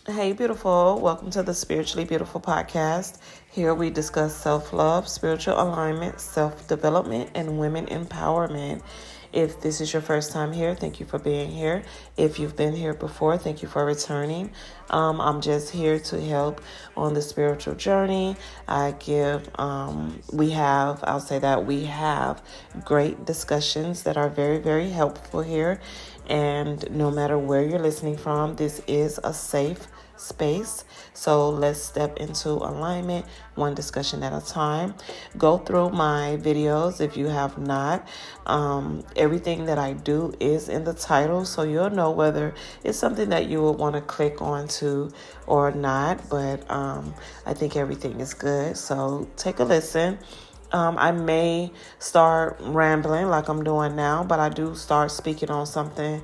Hey, beautiful. Welcome to the Spiritually Beautiful podcast. Here we discuss self love, spiritual alignment, self development, and women empowerment. If this is your first time here, thank you for being here. If you've been here before, thank you for returning. I'm just here to help on the spiritual journey. I'll say that we have great discussions that are very, very helpful here. And no matter where you're listening from, this is a safe space. So let's step into alignment, one discussion at a time. Go through my videos if you have not. Everything that I do is in the title, so you'll know whether it's something that you would want to click onto or not. But I think everything is good. So take a listen. I may start rambling like I'm doing now, but I do start speaking on something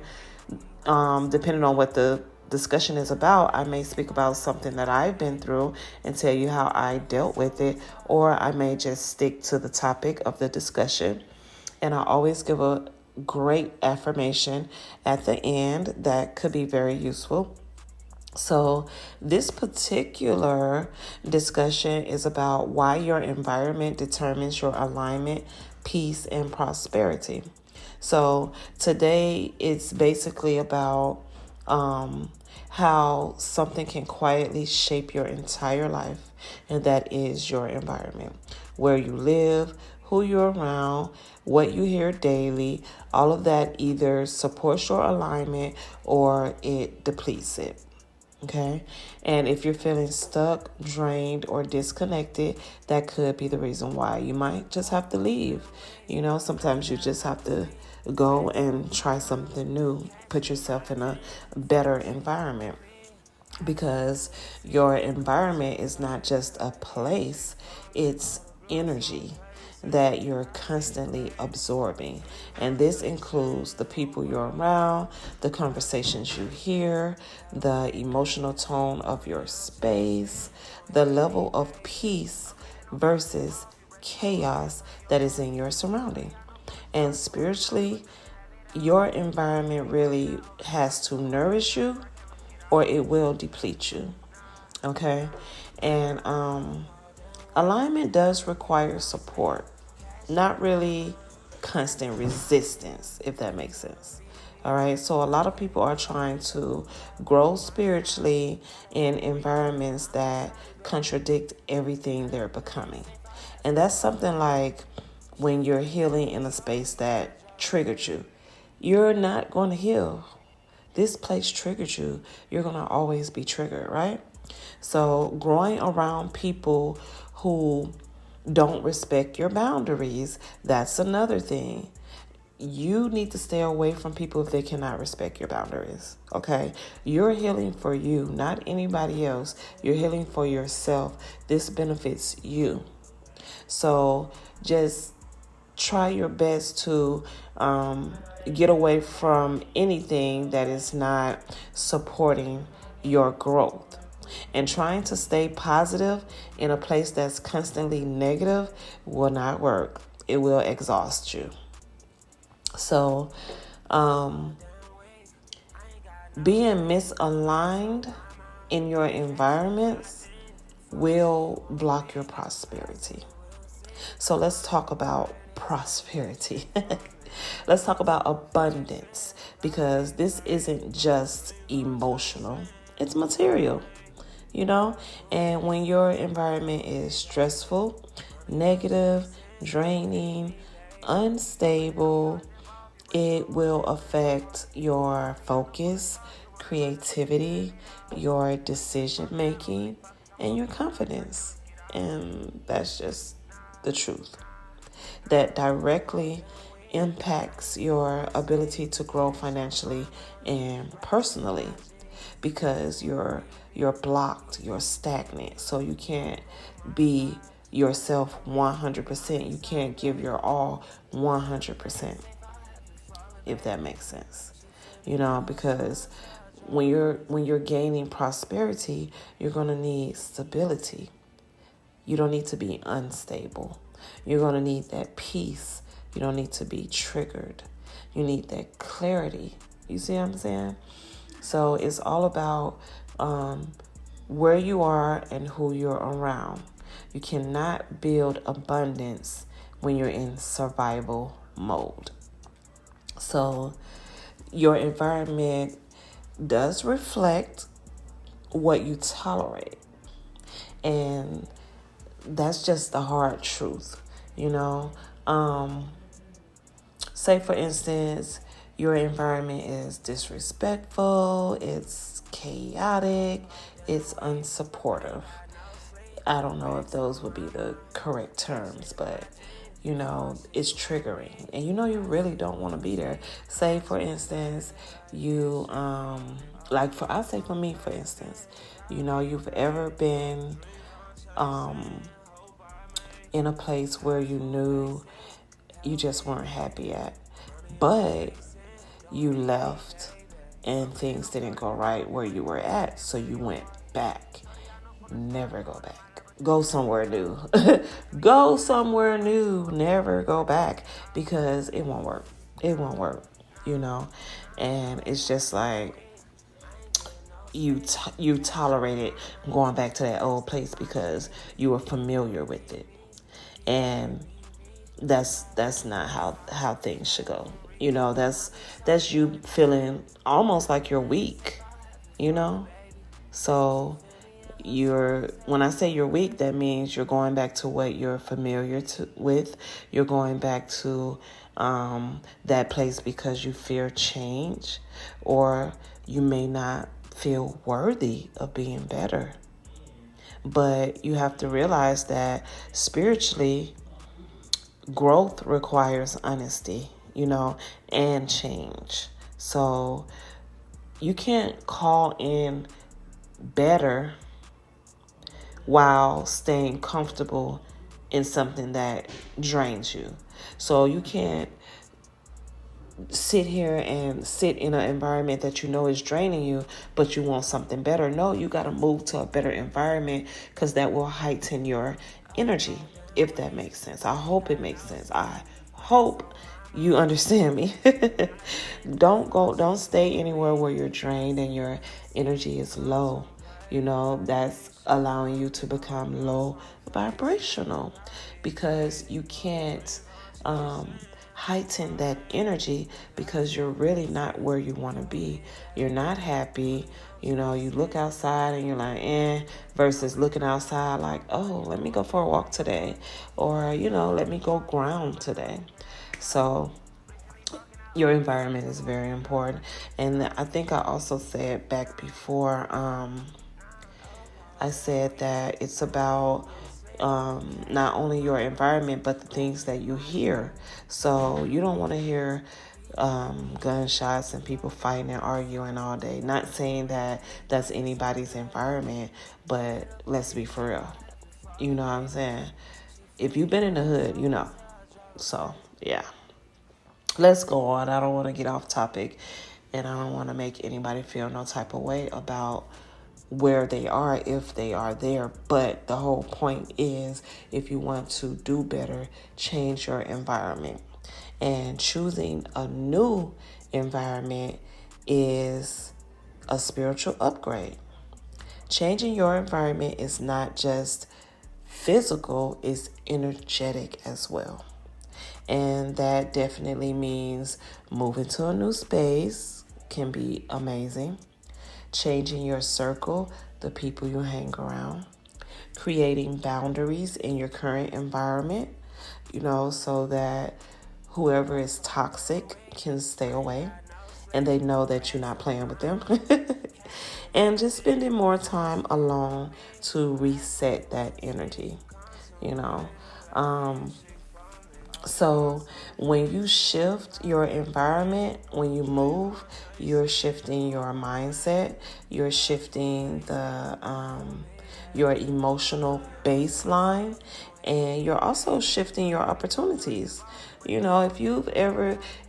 depending on what the discussion is about. I may speak about something that I've been through and tell you how I dealt with it, or I may just stick to the topic of the discussion. And I always give a great affirmation at the end that could be very useful. So, this particular discussion is about why your environment determines your alignment, peace, and prosperity. So, today it's basically about how something can quietly shape your entire life, and that is your environment, where you live, who you're around, what you hear daily. All of that either supports your alignment or it depletes it. Okay. And if you're feeling stuck, drained, or disconnected, that could be the reason why. You might just have to leave. Sometimes you just have to go and try something new, put yourself in a better environment, because your environment is not just a place, it's energy that you're constantly absorbing. And this includes the people you're around, the conversations you hear, the emotional tone of your space, the level of peace versus chaos that is in your surrounding. And spiritually, your environment really has to nourish you or it will deplete you. Okay? And alignment does require support, not really constant resistance, if that makes sense. All right. So a lot of people are trying to grow spiritually in environments that contradict everything they're becoming. And that's something like when you're healing in a space that triggered you. You're not going to heal. This place triggered you. You're going to always be triggered, right? So growing around people who don't respect your boundaries, that's another thing. You need to stay away from people if they cannot respect your boundaries, okay? You're healing for you, not anybody else. You're healing for yourself. This benefits you. So just try your best to get away from anything that is not supporting your growth. And trying to stay positive in a place that's constantly negative will not work. It will exhaust you. So, being misaligned in your environments will block your prosperity. So let's talk about prosperity. Let's talk about abundance, because this isn't just emotional, it's material. And when your environment is stressful, negative, draining, unstable, it will affect your focus, creativity, your decision making, and your confidence. And that's just the truth. That directly impacts your ability to grow financially and personally, because you're blocked, you're stagnant, so you can't be yourself 100%. You can't give your all 100%, if that makes sense. Because when you're gaining prosperity, you're going to need stability. You don't need to be unstable. You're going to need that peace. You don't need to be triggered. You need that clarity. You see what I'm saying? So it's all about where you are and who you're around. You cannot build abundance when you're in survival mode. So your environment does reflect what you tolerate. And that's just the hard truth, you know. Say, for instance, your environment is disrespectful, it's chaotic, it's unsupportive. I don't know if those would be the correct terms, but it's triggering, and you really don't want to be there. Say, for instance, you I'll say for me, for instance, you've ever been in a place where you knew you just weren't happy at, but you left and things didn't go right where you were at, so you went back. Never go back. Go somewhere new. Go somewhere new. Never go back, because it won't work. It won't work, And it's just like you tolerated going back to that old place because you were familiar with it. And that's not how things should go. That's you feeling almost like you're weak, So when I say you're weak, that means you're going back to what you're familiar with. You're going back to that place because you fear change, or you may not feel worthy of being better. But you have to realize that spiritually, growth requires honesty, and change. So you can't call in better while staying comfortable in something that drains you. So you can't sit here and sit in an environment that is draining you, but you want something better. No, you got to move to a better environment, because that will heighten your energy, if that makes sense. I hope it makes sense. I hope you understand me. Don't stay anywhere where you're drained and your energy is low. That's allowing you to become low vibrational, because you can't heighten that energy, because you're really not where you want to be. You're not happy. You look outside and you're like, versus looking outside like, oh, let me go for a walk today, or, let me go ground today. So your environment is very important. And I think I also said back before, I said that it's about not only your environment, but the things that you hear. So you don't want to hear gunshots and people fighting and arguing all day. Not saying that that's anybody's environment, but let's be for real. You know what I'm saying? If you've been in the hood, So, yeah. Let's go on. I don't want to get off topic, and I don't want to make anybody feel no type of way about where they are, if they are there. But the whole point is, if you want to do better, change your environment. And choosing a new environment is a spiritual upgrade. Changing your environment is not just physical, it's energetic as well. And that definitely means moving to a new space can be amazing. Changing your circle, the people you hang around. Creating boundaries in your current environment, so that whoever is toxic can stay away and they know that you're not playing with them. And just spending more time alone to reset that energy, So when you shift your environment, when you move, you're shifting your mindset, you're shifting your emotional baseline, and you're also shifting your opportunities.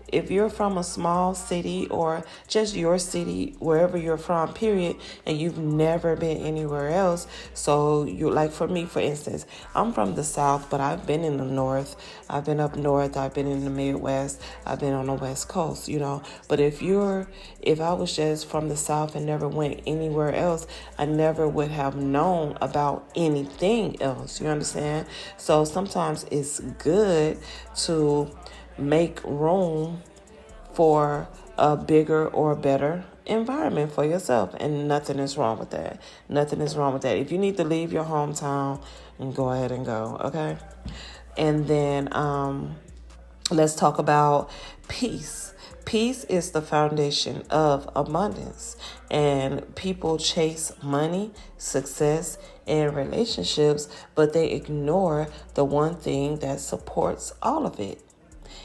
if you're from a small city or just your city, wherever you're from, period, and you've never been anywhere else. So you like, for me, for instance, I'm from the South, but I've been in the North. I've been up North. I've been in the Midwest. I've been on the West Coast, But if I was just from the South and never went anywhere else, I never would have known about anything else. You understand? So sometimes it's good to make room for a bigger or better environment for yourself. And nothing is wrong with that. Nothing is wrong with that. If you need to leave your hometown, go ahead and go, okay? And then let's talk about peace. Peace is the foundation of abundance, and people chase money, success, and relationships, but they ignore the one thing that supports all of it.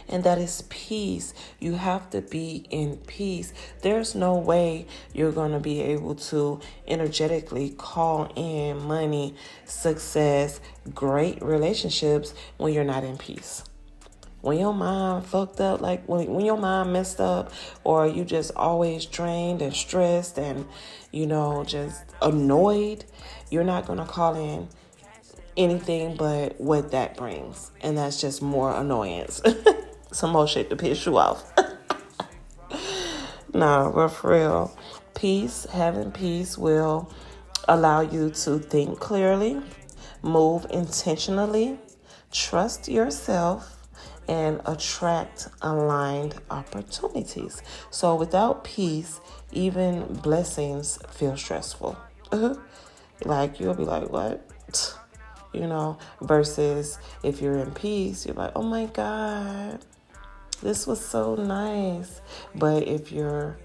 And that is peace. You have to be in peace. There's no way you're going to be able to energetically call in money, success, great relationships when you're not in peace. When your mind fucked up, like when your mind messed up, or you just always drained and stressed and, just annoyed, you're not going to call in anything but what that brings. And that's just more annoyance. Some more shit to piss you off. No, but for real, having peace will allow you to think clearly, move intentionally, trust yourself, and attract aligned opportunities. So without peace, even blessings feel stressful. Like, you'll be like, what? Versus if you're in peace, you're like, oh my God, this was so nice. But if you're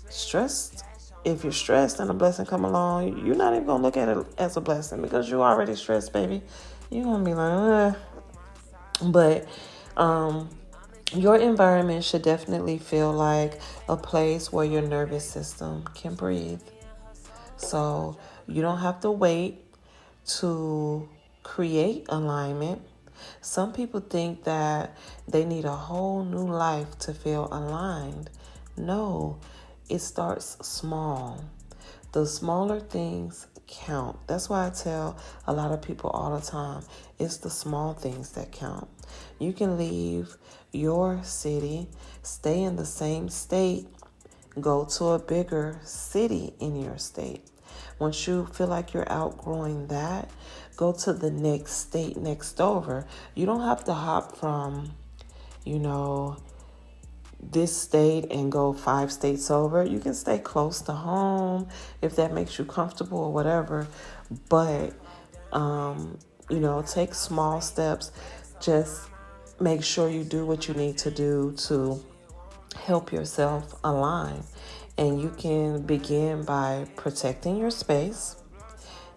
stressed and a blessing come along, you're not even going to look at it as a blessing because you're already stressed, baby. You're going to be like, ugh. But your environment should definitely feel like a place where your nervous system can breathe. So you don't have to wait to create alignment. Some people think that they need a whole new life to feel aligned. No, it starts small. The smaller things count. That's why I tell a lot of people all the time, it's the small things that count. You can leave your city, stay in the same state, go to a bigger city in your state. Once you feel like you're outgrowing that, go to the next state next over. You don't have to hop from, this state and go 5 states over. You can stay close to home if that makes you comfortable or whatever. But, take small steps. Just make sure you do what you need to do to help yourself align. And you can begin by protecting your space.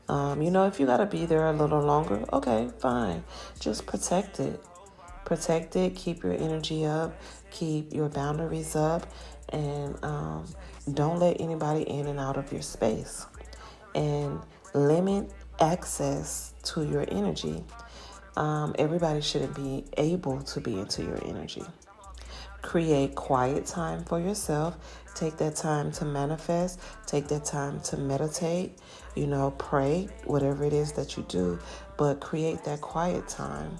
If you got to be there a little longer, okay, fine. Just protect it. Protect it. Keep your energy up. Keep your boundaries up. And don't let anybody in and out of your space. And limit access to your energy. Everybody shouldn't be able to be into your energy. Create quiet time for yourself. Take that time to manifest. Take that time to meditate. Pray, whatever it is that you do. But create that quiet time.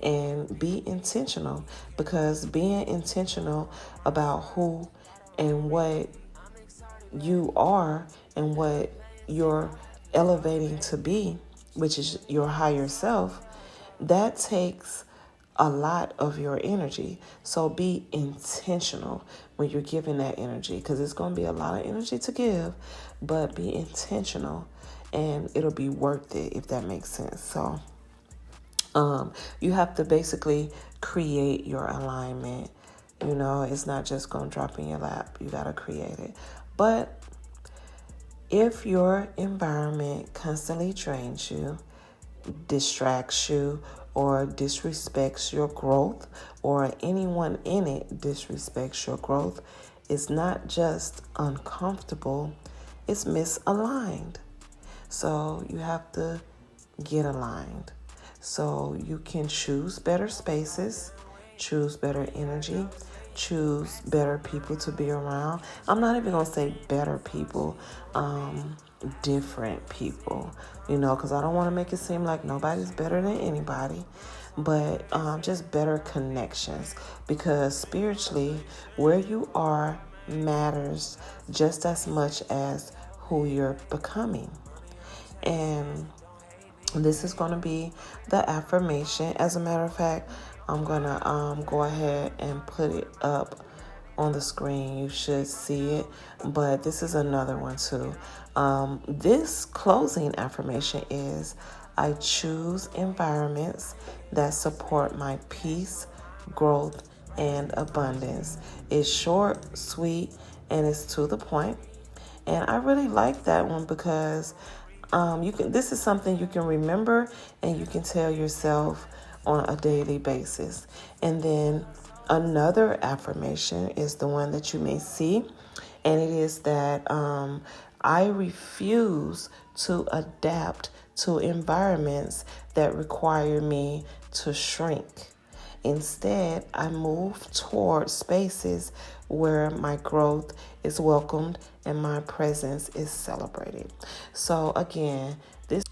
And be intentional. Because being intentional about who and what you are and what you're elevating to be, which is your higher self, that takes a lot of your energy. So be intentional when you're giving that energy, because it's going to be a lot of energy to give, but be intentional and it'll be worth it, if that makes sense. So you have to basically create your alignment. It's not just going to drop in your lap. You got to create it. But if your environment constantly drains you, distracts you, or disrespects your growth, or anyone in it disrespects your growth, it's not just uncomfortable, it's misaligned. So you have to get aligned. So you can choose better spaces, choose better energy, choose better people to be around. I'm not even going to say better people, different people, because I don't want to make it seem like nobody's better than anybody, but just better connections, because spiritually, where you are matters just as much as who you're becoming. And this is going to be the affirmation. As a matter of fact, I'm going to go ahead and put it up on the screen. You should see it, but this is another one too. This closing affirmation is, I choose environments that support my peace, growth, and abundance. It's short, sweet, and it's to the point. And I really like that one because this is something you can remember and you can tell yourself on a daily basis. And then another affirmation is the one that you may see, and it is that I refuse to adapt to environments that require me to shrink. Instead, I move toward spaces where my growth is welcomed and my presence is celebrated. So again,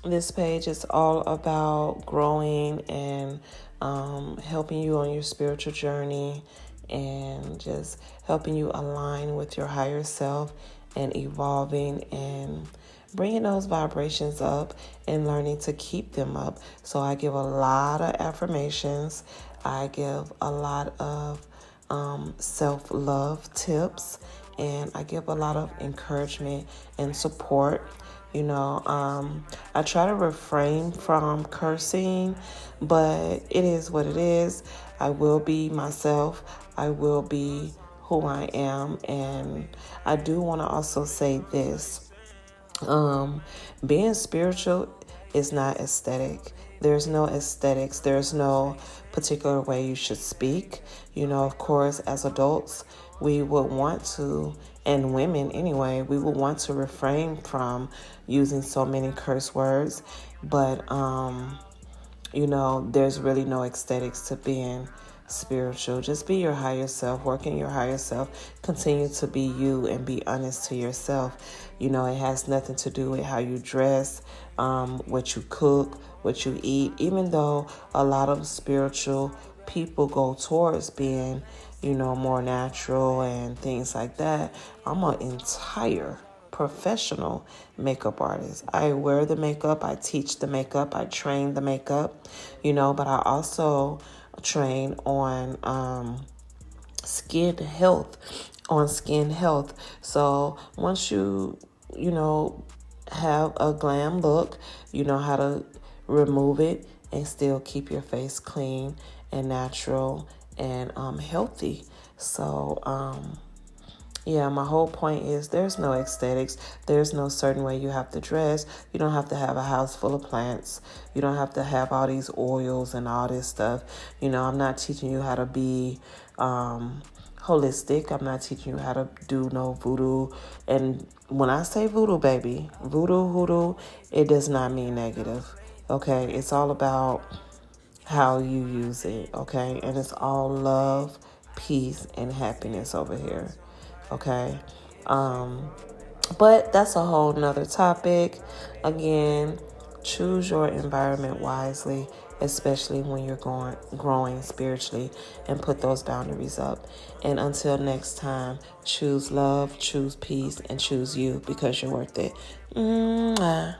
this page is all about growing and helping you on your spiritual journey and just helping you align with your higher self and evolving and bringing those vibrations up and learning to keep them up. So I give a lot of affirmations. I give a lot of self-love tips, and I give a lot of encouragement and support. I try to refrain from cursing, but it is what it is. I will be myself. I will be who I am. And I do want to also say this. Being spiritual is not aesthetic. There's no aesthetics. There's no particular way you should speak. Of course, as adults, we would want to, and women anyway, we would want to refrain from using so many curse words. But, there's really no aesthetics to being spiritual. Just be your higher self, work in your higher self, continue to be you and be honest to yourself. It has nothing to do with how you dress, what you cook, what you eat, even though a lot of spiritual people go towards being, more natural and things like that. I'm an entire professional makeup artist. I wear the makeup, I teach the makeup, I train the makeup, but I also train on skin health. So once you have a glam look, you know how to remove it and still keep your face clean and natural and healthy. So my whole point is there's no aesthetics. There's no certain way you have to dress. You don't have to have a house full of plants. You don't have to have all these oils and all this stuff. I'm not teaching you how to be holistic. I'm not teaching you how to do no voodoo. And when I say voodoo, baby, hoodoo, it does not mean negative. Okay? It's all about how you use it. Okay? And it's all love, peace, and happiness over here. Okay? But that's a whole nother topic. Again, choose your environment wisely, especially when you're growing spiritually, and put those boundaries up. And until next time, choose love, choose peace, and choose you, because you're worth it. Mwah.